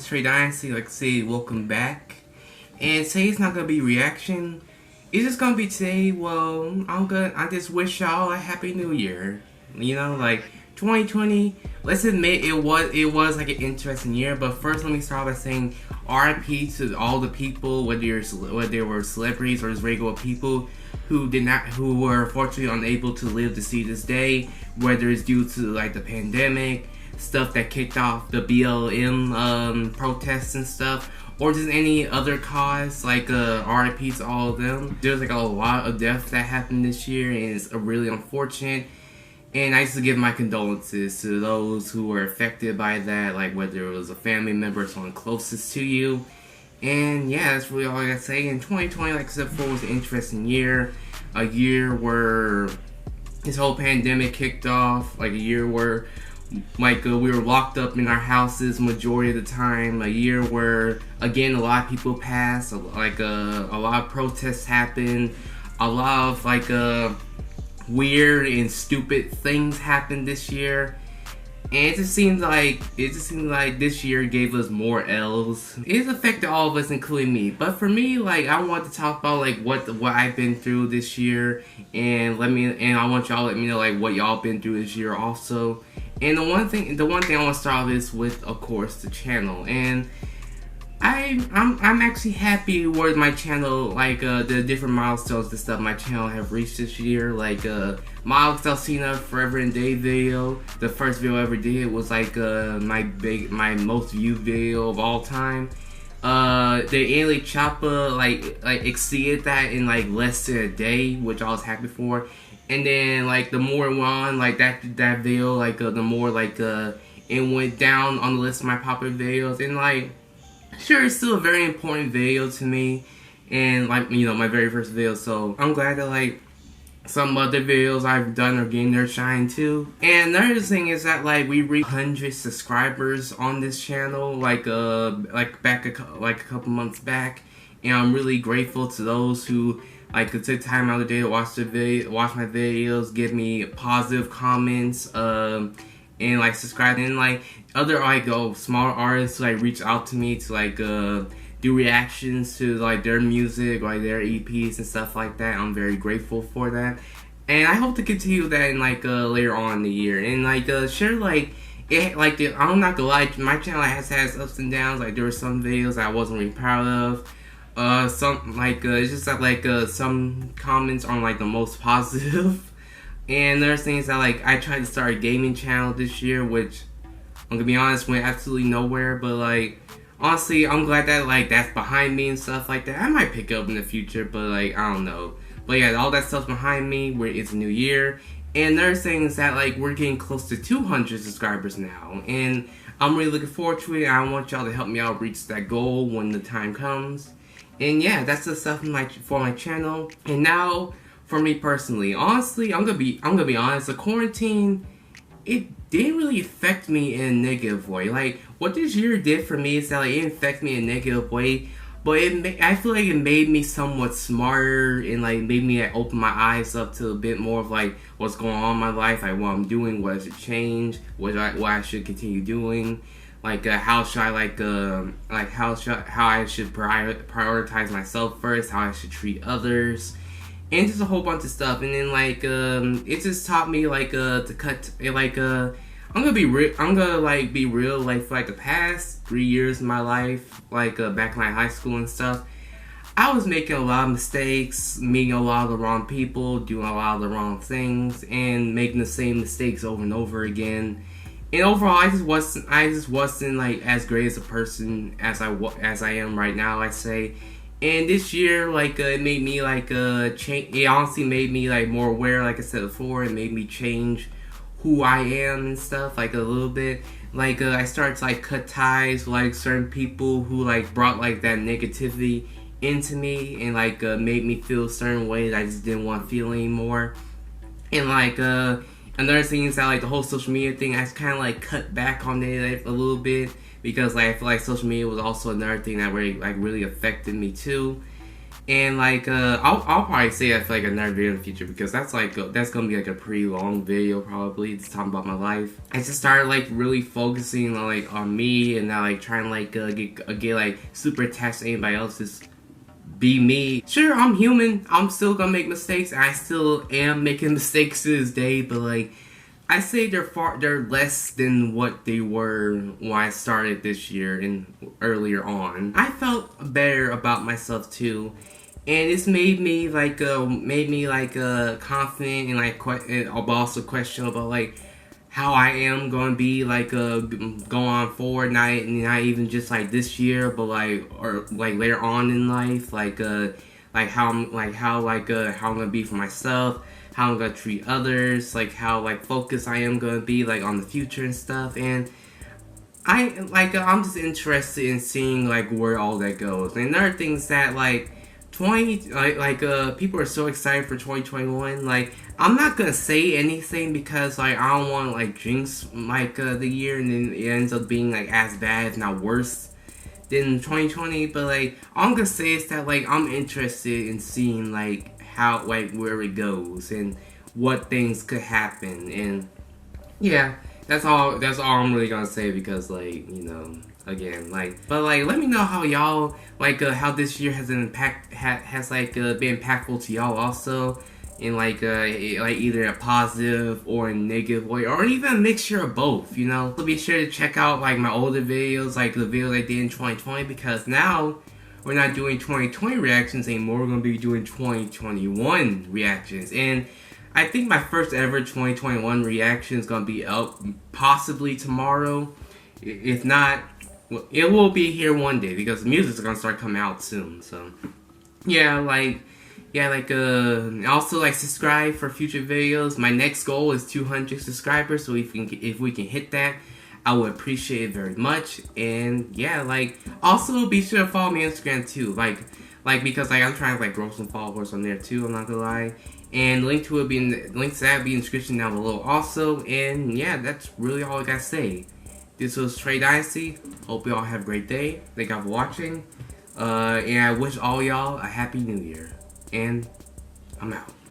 Stray Dynasty. Like I say, welcome back. And today's not gonna be reaction. It's just gonna be today. Well, I just wish y'all a happy New Year. You know, like 2020. Let's admit it was like an interesting year. But first, let me start by saying RIP to all the people, whether they were celebrities or just regular people who were unfortunately unable to live to see this day, whether it's due to like the pandemic, stuff that kicked off the BLM protests and stuff, or just any other cause. Like RIP to all of them. There's like a lot of deaths that happened this year, and it's really unfortunate. And I just give my condolences to those who were affected by that, like whether it was a family member or someone closest to you. And yeah, that's really all I gotta say. In 2020, like I said before, was an interesting year. A year where this whole pandemic kicked off. Like a year where we were locked up in our houses majority of the time. A year where, again, a lot of people passed. A lot of protests happened. A lot of weird and stupid things happened this year. And it just seems like this year gave us more L's. It's affected all of us, including me. But for me, like, I want to talk about like what I've been through this year, and I want y'all to let me know like what y'all been through this year also. And the one thing I want to start this with, of course, the channel. And I'm actually happy with my channel, like the different milestones and stuff my channel have reached this year. Like Miles Delcina Forever and Day video, the first video I ever did was like my most viewed video of all time. The Anli Choppa like exceeded that in like less than a day, which I was happy for. And then like the more it went on, like that video, like the more like it went down on the list of my popular videos. And like, sure, it's still a very important video to me, and like, you know, my very first video. So I'm glad that like some other videos I've done are getting their shine too. And another thing is that like we reached 100 subscribers on this channel like a couple months back, and I'm really grateful to those who like could take time out of the day to watch my videos, give me positive comments, and like subscribe. And like other smaller artists like reach out to me to like do reactions to like their music, like their EPs and stuff like that. I'm very grateful for that, and I hope to continue that in like later on in the year. And like sure, like I'm not gonna lie, my channel has ups and downs. Like there were some videos I wasn't really proud of. Some like it's just that like some comments aren't like the most positive. And there's things that like I tried to start a gaming channel this year, which I'm gonna be honest, went absolutely nowhere. But like honestly, I'm glad that like that's behind me and stuff like that. I might pick up in the future, but like I don't know. But yeah, all that stuff's behind me. Where it's a new year, and there's things that like we're getting close to 200 subscribers now, and I'm really looking forward to it. I want y'all to help me out reach that goal when the time comes. And yeah, that's the stuff for my channel. And now, for me personally, honestly, I'm gonna be honest. The quarantine, it didn't really affect me in a negative way. Like what this year did for me is that like, it didn't affect me in a negative way, but I feel like it made me somewhat smarter, and like made me like, open my eyes up to a bit more of like what's going on in my life, like what I'm doing, what I should change, what I should continue doing. Like how should I how I should prioritize myself first, how I should treat others, and just a whole bunch of stuff. And then like it just taught me like to cut like I'm gonna be real like for like the past 3 years of my life, like back in like high school and stuff, I was making a lot of mistakes, meeting a lot of the wrong people, doing a lot of the wrong things, and making the same mistakes over and over again. And overall, I just wasn't like as great as a person as I am right now, I say. And this year, like it made me like change. It honestly made me like more aware, like I said before. It made me change who I am and stuff, like a little bit. Like I started to like cut ties with like certain people who like brought like that negativity into me, and like made me feel certain ways I just didn't want to feel anymore. And like another thing is that like the whole social media thing, I kind of like cut back on it a little bit, because like I feel like social media was also another thing that really affected me too. And like I'll probably say that for like another video in the future because that's like that's gonna be like a pretty long video probably just talking about my life. I just started like really focusing like on me and not like trying to like get like super attached to anybody else. Just be me. Sure, I'm human. I'm still gonna make mistakes. I still am making mistakes to this day, but like I say they're less than what they were when I started this year and earlier on. I felt better about myself too, and it's made me like confident and like and also question about like how I am gonna be like go on forward, not even just like this year, but like or like later on in life, like how I'm gonna be for myself, how I'm gonna treat others, like how like focused I am gonna be like on the future and stuff. And I'm just interested in seeing like where all that goes. And another things that like people are so excited for 2021. Like I'm not gonna say anything because like I don't want to like jinx like the year and then it ends up being like as bad if not worse than 2020. But like all I'm gonna say is that like I'm interested in seeing like how like where it goes and what things could happen. And yeah, that's all I'm really gonna say because like again like but like let me know how y'all like how this year has been been impactful to y'all also in like either a positive or a negative way or even a mixture of both. So be sure to check out like my older videos, like the videos I did in 2020, because now we're not doing 2020 reactions anymore. We're gonna be doing 2021 reactions. And I think my first ever 2021 reaction is gonna be out possibly tomorrow. If not, it will be here one day because the music's gonna start coming out soon. So also like subscribe for future videos. My next goal is 200 subscribers, so if we can hit that, I would appreciate it very much. And yeah, like also be sure to follow me on Instagram too, like because like I'm trying to like grow some followers on there too. I'm not gonna lie. And link to that will be in the description down below also. And yeah, that's really all I gotta say. This was Trey Dynasty. Hope y'all have a great day. Thank y'all for watching. And I wish all y'all a happy new year. And I'm out.